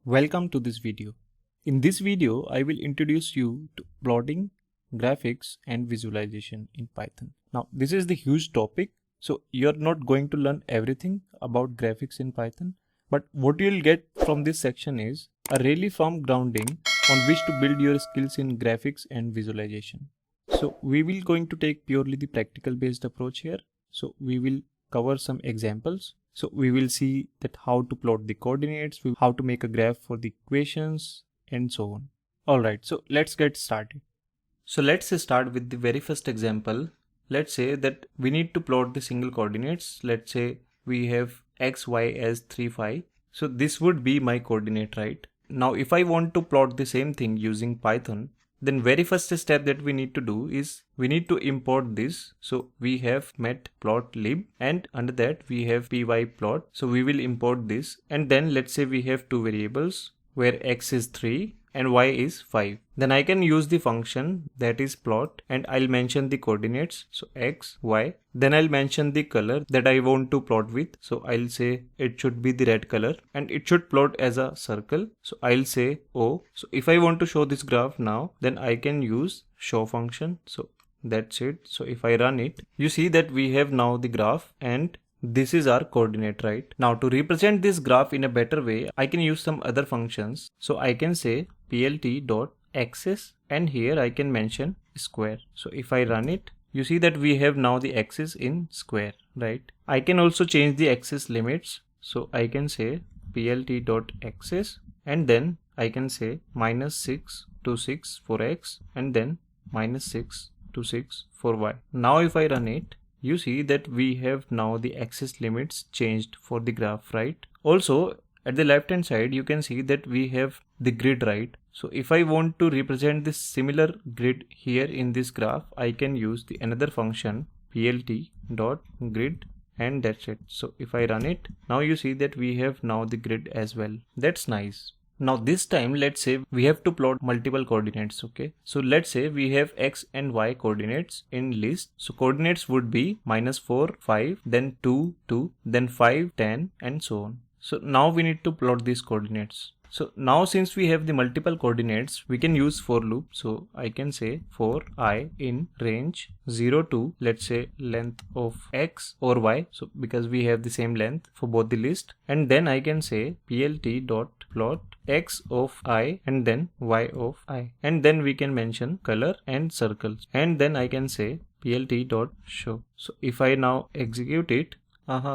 Welcome to this video. In this video, I will introduce you to plotting, graphics and visualization in Python. Now, this is the huge topic, so you're not going to learn everything about graphics in Python, but what you'll get from this section is a really firm grounding on which to build your skills in graphics and visualization. So we will going to take purely the practical based approach here. So we will cover some examples. So we will see that how to plot the coordinates, how to make a graph for the equations and so on. Alright, so let's get started. So let's start with the very first example. Let's say that we need to plot the single coordinates. Let's say we have x, y as 3, 5. So this would be my coordinate, right? Now if I want to plot the same thing using Python, then very first step that we need to do is we need to import this. So we have matplotlib and under that we have pyplot. So we will import this and then let's say we have two variables where x is 3 and y is 5. Then I can use the function that is plot and I'll mention the coordinates. So x, y. Then I'll mention the color that I want to plot with. So I'll say it should be the red color and it should plot as a circle. So I'll say O. So if I want to show this graph now, then I can use show function. So that's it. So if I run it, you see that we have now the graph and this is our coordinate, right? Now to represent this graph in a better way, I can use some other functions. So I can say plt.axis and here I can mention square. So if I run it, you see that we have now the axis in square, right? I can also change the axis limits. So I can say plt.axis and then I can say -6 to 6 for x and then -6 to 6 for y. Now if I run it, you see that we have now the axis limits changed for the graph, right? Also at the left hand side you can see that we have the grid, right? So if I want to represent this similar grid here in this graph, I can use the another function plt.grid and that's it. So if I run it, now you see that we have now the grid as well. That's nice. Now this time let's say we have to plot multiple coordinates, okay? So let's say we have x and y coordinates in list. So coordinates would be -4, 5, then 2, 2, then 5, 10 and so on. So now we need to plot these coordinates. So now since we have the multiple coordinates, we can use for loop. So I can say for I in range 0 to let's say length of x or y. So because we have the same length for both the list, and then I can say plt.plot x of I and then y of I, and then we can mention color and circles, and then I can say plt.show. So if I now execute it,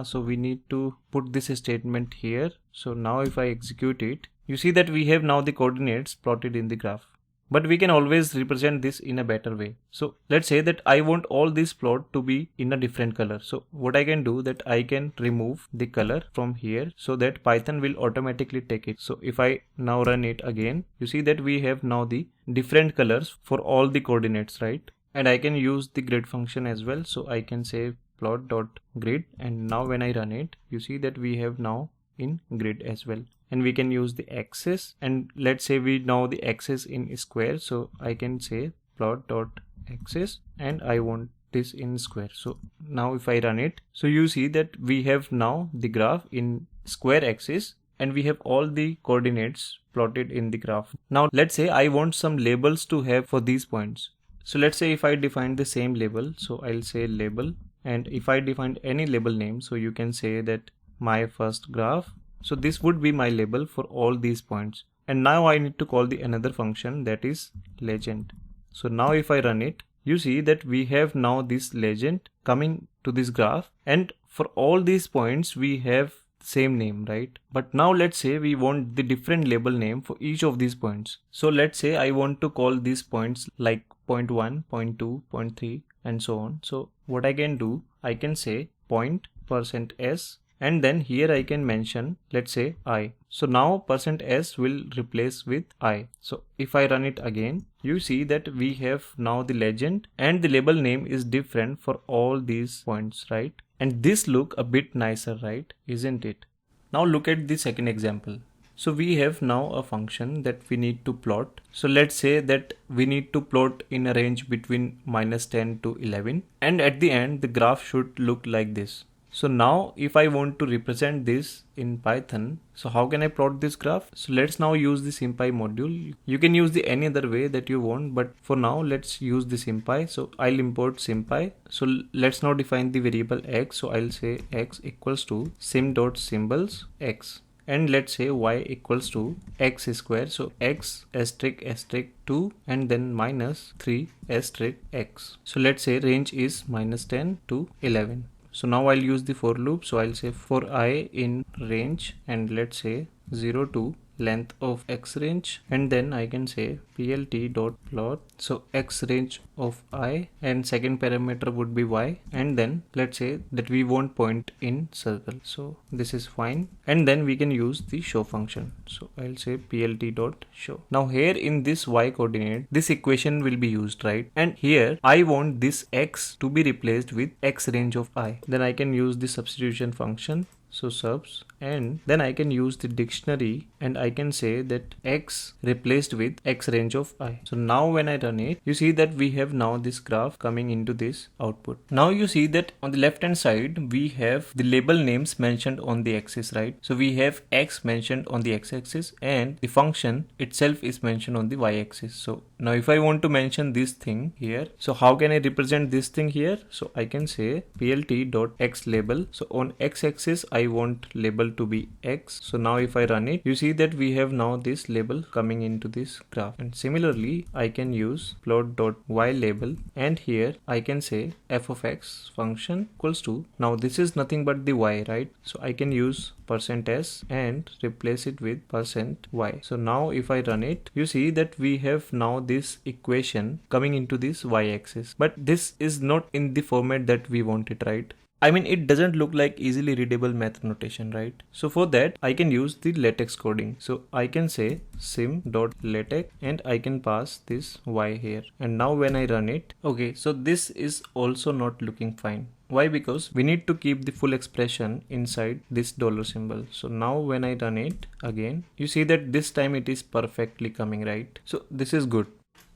so we need to put this statement here. So now if I execute it, you see that we have now the coordinates plotted in the graph. But we can always represent this in a better way. So let's say that I want all this plot to be in a different color. So what I can do that I can remove the color from here so that Python will automatically take it. So if I now run it again, you see that we have now the different colors for all the coordinates, right? And I can use the grid function as well. So I can say plot.grid and now when I run it, you see that we have now in grid as well. And we can use the axis and let's say we know the axis in square. So I can say plot.axis and I want this in square. So now if I run it, so you see that we have now the graph in square axis and we have all the coordinates plotted in the graph. Now let's say I want some labels to have for these points. So let's say if I define the same label, so I'll say label, and if I define any label name, so you can say that my first graph. So this would be my label for all these points. And now I need to call the another function that is legend. So now if I run it, you see that we have now this legend coming to this graph and for all these points we have same name, right? But now let's say we want the different label name for each of these points. So let's say I want to call these points like point 1, point 2, point 3 and so on. So what I can do, I can say %s and then here I can mention let's say I. So now %s will replace with I. So if I run it again, you see that we have now the legend and the label name is different for all these points, right? And this look a bit nicer, right? Isn't it? Now look at the second example. So we have now a function that we need to plot. So let's say that we need to plot in a range between -10 to 11 and at the end the graph should look like this. So now if I want to represent this in Python, so how can I plot this graph? So let's now use the SymPy module. You can use the any other way that you want, but for now let's use the SymPy. So I'll import SymPy. So let's now define the variable x. So I'll say x equals to sim.symbols x. And let's say y equals to x square. So x asterisk asterisk 2 and then minus 3 asterisk x. So let's say range is minus 10 to 11. So now I'll use the for loop. So I'll say for I in range and let's say 0 to length of x range, and then I can say plt dot plot. So x range of I and second parameter would be y, and then let's say that we want point in circle. So this is fine, and then we can use the show function. So I'll say plt dot show. Now here in this y coordinate, this equation will be used, right? And here I want this x to be replaced with x range of I. Then I can use the substitution function. So subs, and then I can use the dictionary and I can say that x replaced with x range of I. So now when I run it, you see that we have now this graph coming into this output. Now you see that on the left hand side we have the label names mentioned on the axis, right? So we have x mentioned on the x-axis and the function itself is mentioned on the y-axis. So now if I want to mention this thing here, so how can I represent this thing here? So I can say plt.x label. So on x-axis I want label to be x. So now if I run it, you see that we have now this label coming into this graph. And similarly I can use plot.y label, and here I can say f of x function equals to, now this is nothing but the y, right? So I can use %s and replace it with %y. So now if I run it, you see that we have now this equation coming into this y-axis, but this is not in the format that we want it, right? I mean, it doesn't look like easily readable math notation, right? So for that, I can use the LaTeX coding. So I can say sim.latex and I can pass this y here. And now when I run it, okay, so this is also not looking fine. Why? Because we need to keep the full expression inside this dollar symbol. So now when I run it again, you see that this time it is perfectly coming, right? So this is good.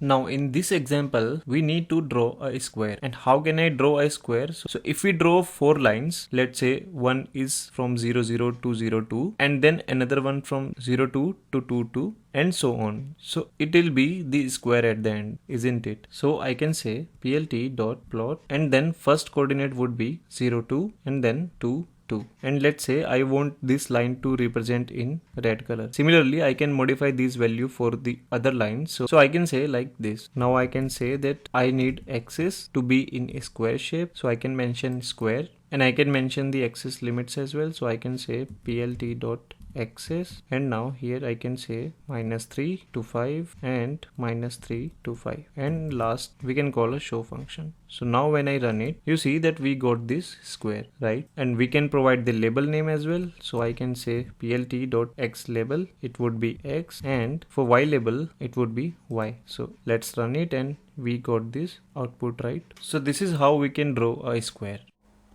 Now in this example, we need to draw a square. And how can I draw a square? So if we draw 4 lines, let's say one is from 0, 0 to 0, 2, and then another one from 0, 2 to 2, 2, and so on. So it will be the square at the end, isn't it? So I can say plt.plot, and then first coordinate would be 0, 2, and then 2, 2, and let's say I want this line to represent in red color. Similarly, I can modify this value for the other lines. So I can say like this. Now I can say that I need axis to be in a square shape. So I can mention square, and I can mention the axis limits as well. So I can say plt.axis, and now here I can say -3 to 5 and -3 to 5, and last we can call a show function. So now when I run it, you see that we got this square, right? And we can provide the label name as well. So I can say plt.x label, it would be x, and for y label it would be y. So let's run it and we got this output, right? So this is how we can draw a square.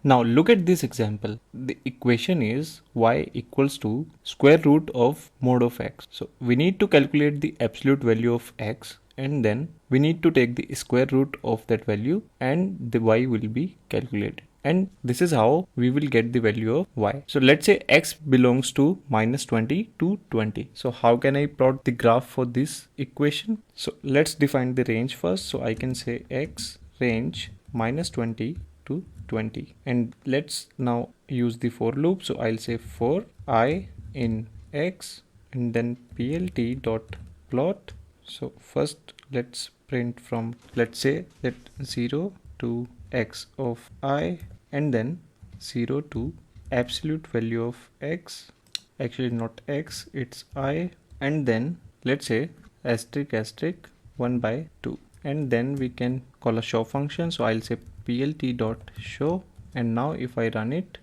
Now look at this example. The equation is y equals to square root of mod of x. So we need to calculate the absolute value of x, and then we need to take the square root of that value and the y will be calculated. And this is how we will get the value of y. So let's say x belongs to -20 to 20. So how can I plot the graph for this equation? So let's define the range first. So I can say x range -20 to 20, and let's now use the for loop. So I'll say for I in x, and then plt dot plot. So first let's print from, let's say that 0 to x of I, and then 0 to absolute value of x, actually not x, it's I, and then let's say asterisk asterisk 1 by 2, and then we can call a show function. So I'll say plt dot show, and now if I run it,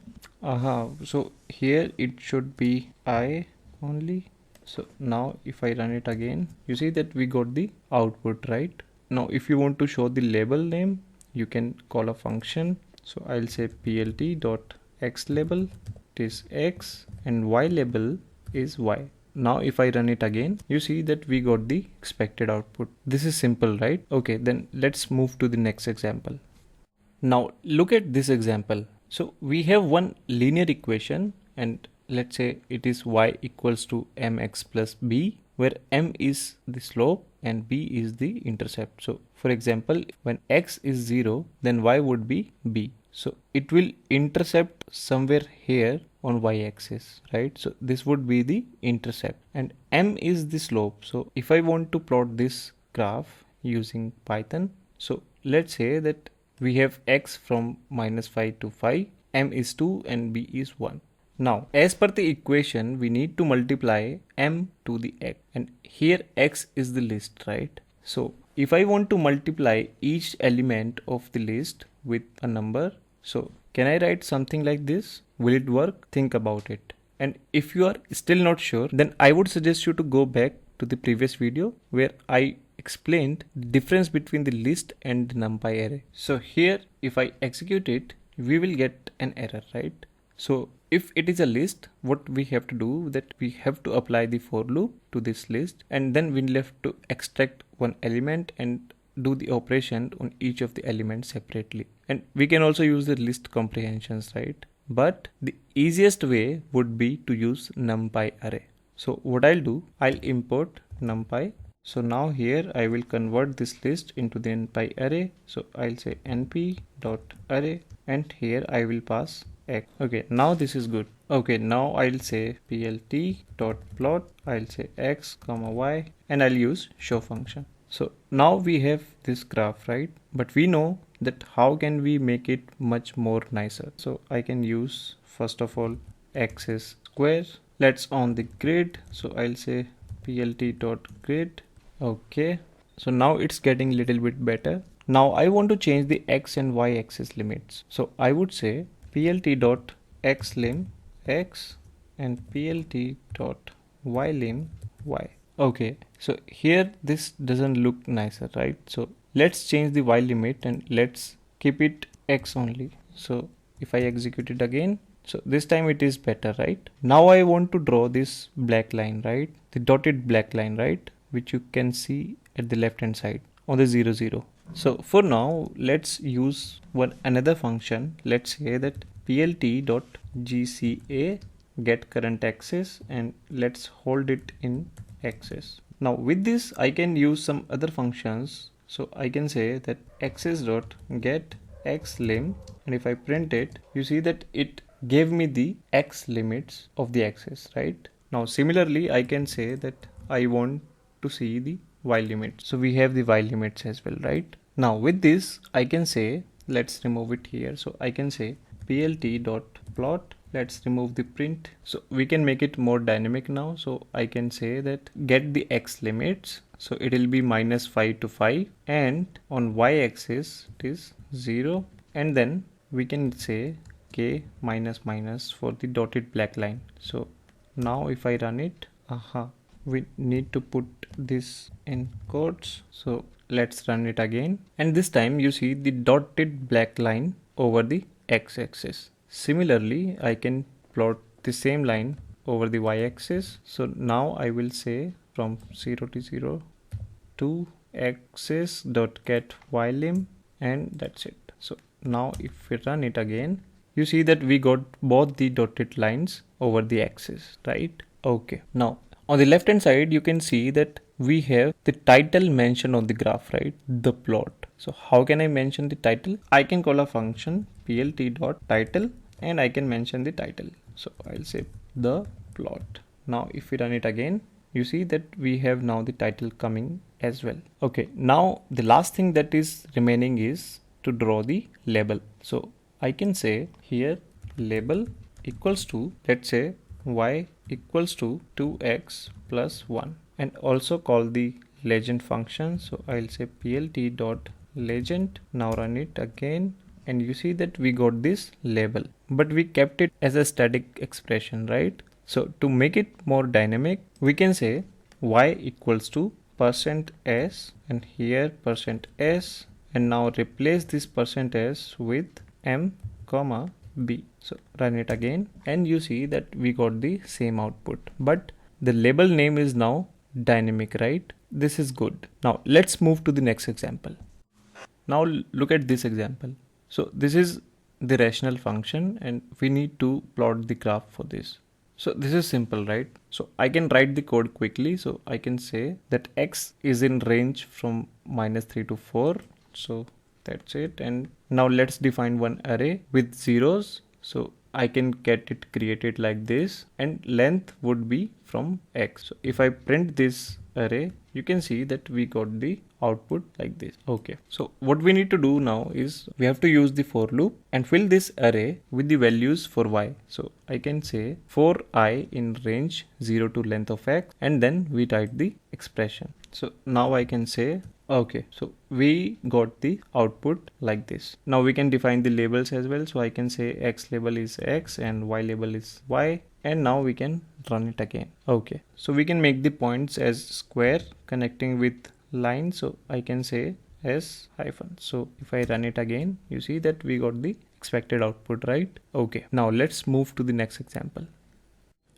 so here it should be I only. So now if I run it again, you see that we got the output, right? Now if you want to show the label name, you can call a function. So I'll say plt dot x label, it is x, and y label is y. Now if I run it again, you see that we got the expected output. This is simple, right? Okay, then let's move to the next example. Now look at this example. So we have one linear equation, and let's say it is y equals to mx plus b, where m is the slope and b is the intercept. So for example, when x is 0, then y would be b. So it will intercept somewhere here on y-axis, right? So this would be the intercept, and m is the slope. So if I want to plot this graph using Python, so let's say that we have x from -5 to 5, m is 2 and b is 1. Now, as per the equation, we need to multiply m to the x, and here x is the list, right? So if I want to multiply each element of the list with a number, so can I write something like this? Will it work? Think about it. And if you are still not sure, then I would suggest you to go back to the previous video where I explained the difference between the list and the NumPy array. So here, if I execute it, we will get an error, right? So if it is a list, what we have to do, that we have to apply the for loop to this list, and then we'll have to extract one element and do the operation on each of the elements separately. And we can also use the list comprehensions, right? But the easiest way would be to use NumPy array. So what I'll do, I'll import NumPy. So now here I will convert this list into the NumPy array. So I'll say np.array, and here I will pass x. Okay, now this is good. Okay, now I'll say plt.plot, I'll say x comma y, and I'll use show function. So now we have this graph, right? But we know that how can we make it much more nicer? So I can use, first of all, axis square. Let's on the grid. So I'll say plt.grid. Okay, so now it's getting a little bit better. Now I want to change the x and y axis limits. So I would say plt.xlim x and plt.ylim y. Okay, so here this doesn't look nicer, right? So let's change the y limit and let's keep it x only. So if I execute it again, so this time it is better, right? Now I want to draw this black line, right? The dotted black line, right? Which you can see at the left hand side on the 0, 0. So for now, let's use another function. Let's say that plt.gca get current axis, and let's hold it in axis. Now with this I can use some other functions. So I can say that axis.get xlim, and if I print it, you see that it gave me the x limits of the axis, right? Now similarly I can say that I want to see the y limits. So we have the y limits as well, right? Now with this I can say, let's remove it here. So I can say plt.plot, let's remove the print. So we can make it more dynamic now. So I can say that get the x limits. So it will be -5 to 5, and on y axis it is 0, and then we can say k minus minus for the dotted black line. So now if I run it, we need to put this in quotes. So let's run it again, and this time you see the dotted black line over the x-axis. Similarly, I can plot the same line over the y-axis. So now I will say from 0 to 0 to axis.get ylim, and that's it. So now if we run it again, you see that we got both the dotted lines over the axis, right? Okay, now on the left hand side you can see that we have the title mentioned on the graph, right? The plot. So how can I mention the title? I can call a function plt.title, and I can mention the title. So I'll say the plot. Now if we run it again, you see that we have now the title coming as well. Okay, now the last thing that is remaining is to draw the label. So I can say here label equals to, let's say y equals to 2x plus 1, and also call the legend function. So I'll say plt.legend. Now run it again, and you see that we got this label, but we kept it as a static expression, right? So to make it more dynamic, we can say y equals to %s, and here %s, and now replace this %s with m comma b. So run it again, and you see that we got the same output, but the label name is now dynamic, right? This is good. Now let's move to the next example. Now look at this example. So this is the rational function and we need to plot the graph for this. So this is simple, right? So I can write the code quickly. So I can say that x is in range from -3 to 4. So that's it. And now let's define one array with zeros. So I can get it created like this, and length would be from x. So if I print this array, you can see that we got the output like this. Okay, so what we need to do now is we have to use the for loop and fill this array with the values for y. So I can say for I in range 0 to length of x, and then we write the expression. So now I can say, okay, so we got the output like this. Now we can define the labels as well. So I can say x label is x and y label is y, and now we can run it again. Okay, so we can make the points as square connecting with line. So I can say s hyphen. So if I run it again, you see that we got the expected output, right? Okay, now let's move to the next example.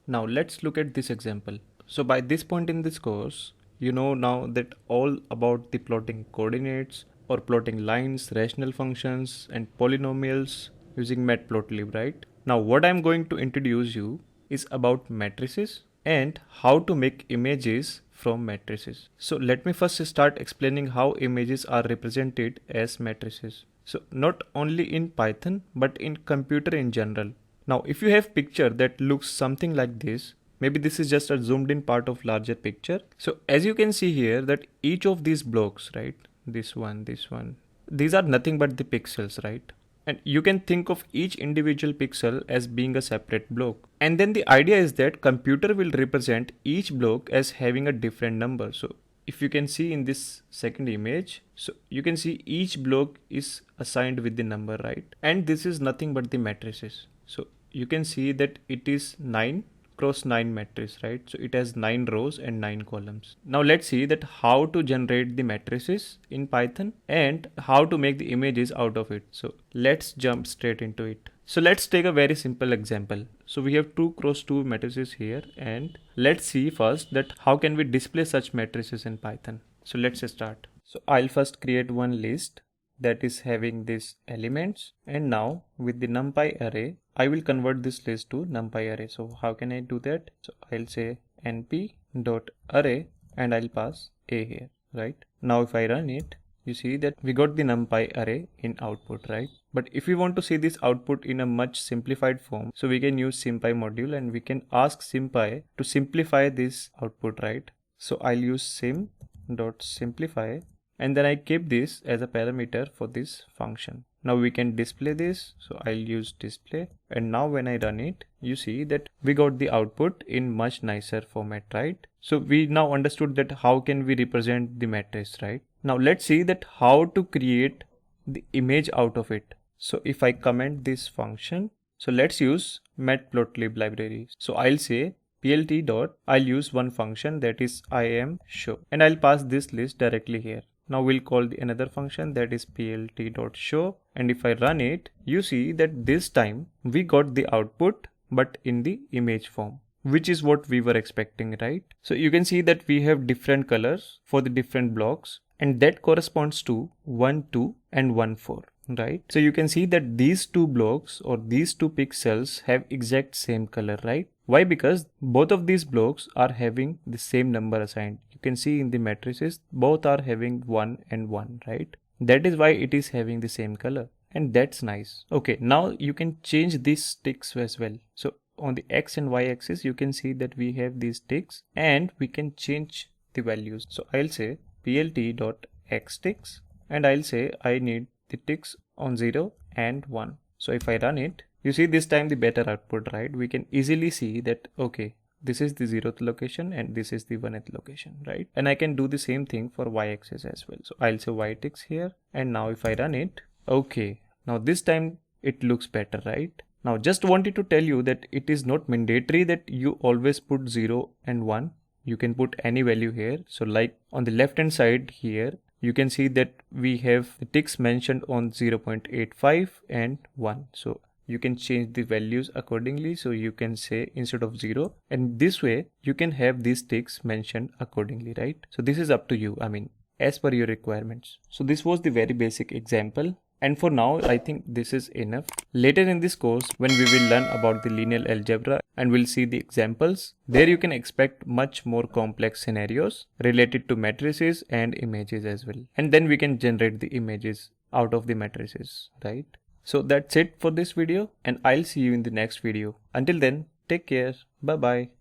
Now let's look at this example. So by this point in this course, you know now that all about the plotting coordinates or plotting lines, rational functions and polynomials using matplotlib, right? Now what I'm going to introduce you is about matrices and how to make images from matrices. So let me first start explaining how images are represented as matrices. So not only in Python but in computer in general. Now if you have picture that looks something like this, maybe this is just a zoomed in part of larger picture. So as you can see here that each of these blocks, right? This one, these are nothing but the pixels, right? And you can think of each individual pixel as being a separate block. And then the idea is that computer will represent each block as having a different number. So if you can see in this second image, so you can see each block is assigned with the number, right? And this is nothing but the matrices. So you can see that it is 9 cross 9 matrix, right? So it has 9 rows and 9 columns. Now let's see that how to generate the matrices in Python and how to make the images out of it. So let's jump straight into it. So let's take a very simple example. So we have 2 cross 2 matrices here, and let's see first that how can we display such matrices in Python. So let's start. So I'll first create one list that is having these elements, and now with the numpy array I will convert this list to numpy array. So how can I do that? So I'll say np.array and I'll pass a here, right? Now if I run it, you see that we got the numpy array in output, right? But if we want to see this output in a much simplified form, so we can use SymPy module and we can ask SymPy to simplify this output, right? So I'll use sim.simplify, and then I keep this as a parameter for this function. Now we can display this. So I'll use display, and now when I run it, you see that we got the output in much nicer format, right? So we now understood that how can we represent the matrix, right? Now let's see that how to create the image out of it. So if I comment this function, so let's use matplotlib library. So I'll say plt dot, I'll use one function that is imshow, and I'll pass this list directly here. Now we'll call the another function that is plt.show, and if I run it, you see that this time we got the output but in the image form, which is what we were expecting, right? So you can see that we have different colors for the different blocks, and that corresponds to 1, 2 and 1, 4, right? So you can see that these two blocks or these two pixels have exact same color, right? Why? Because both of these blocks are having the same number assigned. You can see in the matrices both are having 1 and 1, right? That is why it is having the same color, and that's nice. Okay, now you can change these ticks as well. So on the x and y axis you can see that we have these ticks and we can change the values. So I'll say plt.xticks, and I'll say I need the ticks on 0 and 1. So if I run it, you see this time the better output, right? We can easily see that, okay, this is the 0th location and this is the 1th location, right? And I can do the same thing for y-axis as well. So I'll say y ticks here, and now if I run it, okay, now this time it looks better, right? Now just wanted to tell you that it is not mandatory that you always put 0 and 1. You can put any value here. So like on the left hand side here, you can see that we have the ticks mentioned on 0.85 and 1. So you can change the values accordingly. So you can say instead of 0, and this way you can have these ticks mentioned accordingly, right? So this is up to you, I mean, as per your requirements. So this was the very basic example. And for now, I think this is enough. Later in this course, when we will learn about the linear algebra and we'll see the examples, there you can expect much more complex scenarios related to matrices and images as well. And then we can generate the images out of the matrices, right? So that's it for this video, and I'll see you in the next video. Until then, take care. Bye bye.